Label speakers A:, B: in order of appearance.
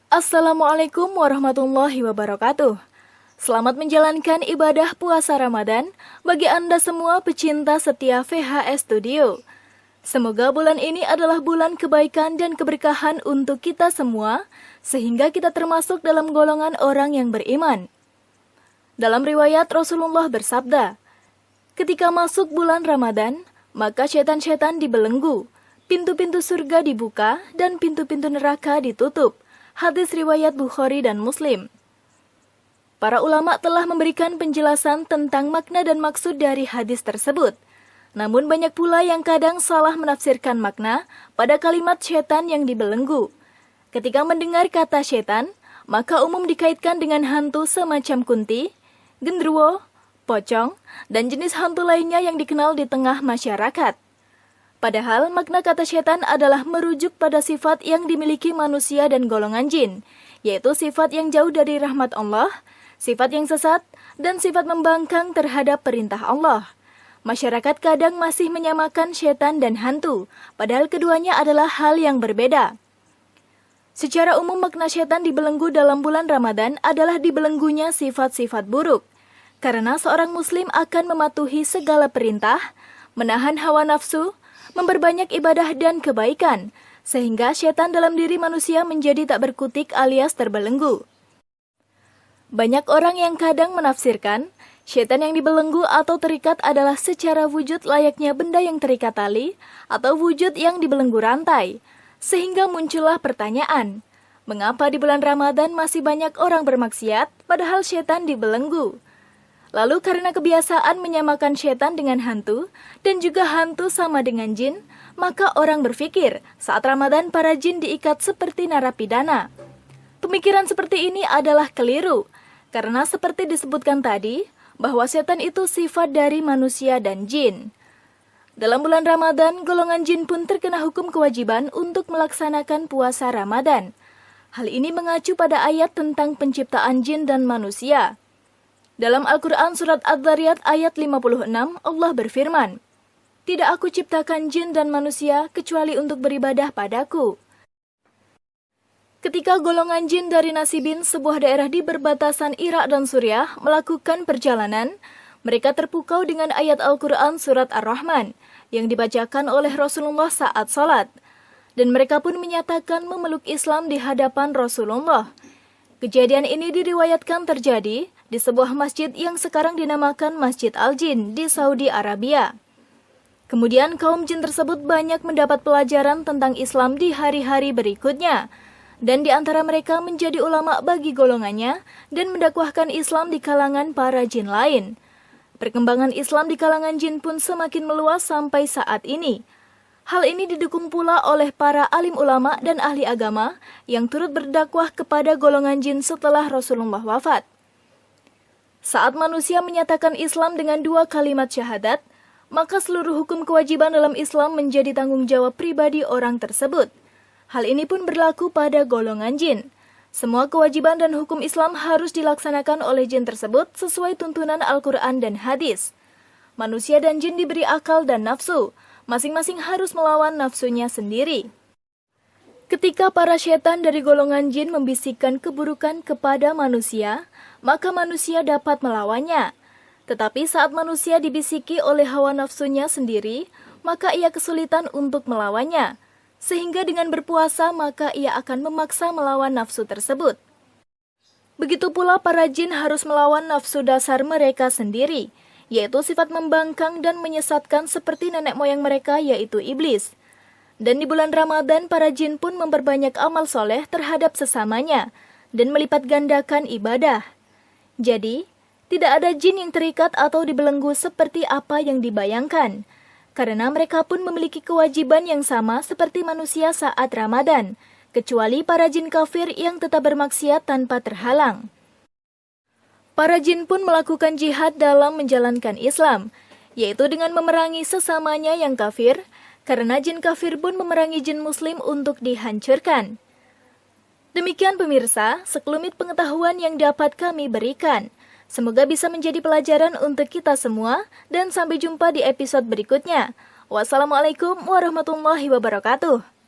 A: Assalamualaikum warahmatullahi wabarakatuh. Selamat menjalankan ibadah puasa Ramadan bagi Anda semua pecinta setia VHS Studio. Semoga bulan ini adalah bulan kebaikan dan keberkahan untuk kita semua, sehingga kita termasuk dalam golongan orang yang beriman. Dalam riwayat Rasulullah bersabda, ketika masuk bulan Ramadan, maka setan-setan dibelenggu, pintu-pintu surga dibuka, dan pintu-pintu neraka ditutup. Hadis riwayat Bukhari dan Muslim. Para ulama telah memberikan penjelasan tentang makna dan maksud dari hadis tersebut. Namun banyak pula yang kadang salah menafsirkan makna pada kalimat setan yang dibelenggu. Ketika mendengar kata setan, maka umum dikaitkan dengan hantu semacam kunti, genderuwo, pocong, dan jenis hantu lainnya yang dikenal di tengah masyarakat. Padahal makna kata setan adalah merujuk pada sifat yang dimiliki manusia dan golongan jin, yaitu sifat yang jauh dari rahmat Allah, sifat yang sesat, dan sifat membangkang terhadap perintah Allah. Masyarakat kadang masih menyamakan setan dan hantu, padahal keduanya adalah hal yang berbeda. Secara umum makna setan dibelenggu dalam bulan Ramadan adalah dibelenggunya sifat-sifat buruk, karena seorang muslim akan mematuhi segala perintah, menahan hawa nafsu, memperbanyak ibadah dan kebaikan, sehingga setan dalam diri manusia menjadi tak berkutik alias terbelenggu. Banyak orang yang kadang menafsirkan, setan yang dibelenggu atau terikat adalah secara wujud layaknya benda yang terikat tali, atau wujud yang dibelenggu rantai, sehingga muncullah pertanyaan, mengapa di bulan Ramadan masih banyak orang bermaksiat, padahal setan dibelenggu? Lalu karena kebiasaan menyamakan setan dengan hantu, dan juga hantu sama dengan jin, maka orang berpikir saat Ramadan para jin diikat seperti narapidana. Pemikiran seperti ini adalah keliru, karena seperti disebutkan tadi, bahwa setan itu sifat dari manusia dan jin. Dalam bulan Ramadan, golongan jin pun terkena hukum kewajiban untuk melaksanakan puasa Ramadan. Hal ini mengacu pada ayat tentang penciptaan jin dan manusia. Dalam Al-Quran Surat Adz-Dzariyat ayat 56, Allah berfirman, "Tidak aku ciptakan jin dan manusia kecuali untuk beribadah padaku." Ketika golongan jin dari Nasibin, sebuah daerah di perbatasan Irak dan Suriah, melakukan perjalanan, mereka terpukau dengan ayat Al-Quran Surat Ar-Rahman yang dibacakan oleh Rasulullah saat salat. Dan mereka pun menyatakan memeluk Islam di hadapan Rasulullah. Kejadian ini diriwayatkan terjadi di sebuah masjid yang sekarang dinamakan Masjid Al-Jin di Saudi Arabia. Kemudian kaum jin tersebut banyak mendapat pelajaran tentang Islam di hari-hari berikutnya, dan di antara mereka menjadi ulama bagi golongannya dan mendakwahkan Islam di kalangan para jin lain. Perkembangan Islam di kalangan jin pun semakin meluas sampai saat ini. Hal ini didukung pula oleh para alim ulama dan ahli agama yang turut berdakwah kepada golongan jin setelah Rasulullah wafat. Saat manusia menyatakan Islam dengan 2 kalimat syahadat, maka seluruh hukum kewajiban dalam Islam menjadi tanggung jawab pribadi orang tersebut. Hal ini pun berlaku pada golongan jin. Semua kewajiban dan hukum Islam harus dilaksanakan oleh jin tersebut sesuai tuntunan Al-Quran dan hadis. Manusia dan jin diberi akal dan nafsu. Masing-masing harus melawan nafsunya sendiri. Ketika para setan dari golongan jin membisikkan keburukan kepada manusia, maka manusia dapat melawannya. Tetapi saat manusia dibisiki oleh hawa nafsunya sendiri, maka ia kesulitan untuk melawannya. Sehingga dengan berpuasa, maka ia akan memaksa melawan nafsu tersebut. Begitu pula para jin harus melawan nafsu dasar mereka sendiri, yaitu sifat membangkang dan menyesatkan seperti nenek moyang mereka, yaitu iblis. Dan di bulan Ramadan, para jin pun memperbanyak amal soleh terhadap sesamanya, dan melipat gandakan ibadah. Jadi, tidak ada jin yang terikat atau dibelenggu seperti apa yang dibayangkan, karena mereka pun memiliki kewajiban yang sama seperti manusia saat Ramadan, kecuali para jin kafir yang tetap bermaksiat tanpa terhalang. Para jin pun melakukan jihad dalam menjalankan Islam, yaitu dengan memerangi sesamanya yang kafir, karena jin kafir pun memerangi jin muslim untuk dihancurkan. Demikian pemirsa, sekelumit pengetahuan yang dapat kami berikan. Semoga bisa menjadi pelajaran untuk kita semua, dan sampai jumpa di episode berikutnya. Wassalamualaikum warahmatullahi wabarakatuh.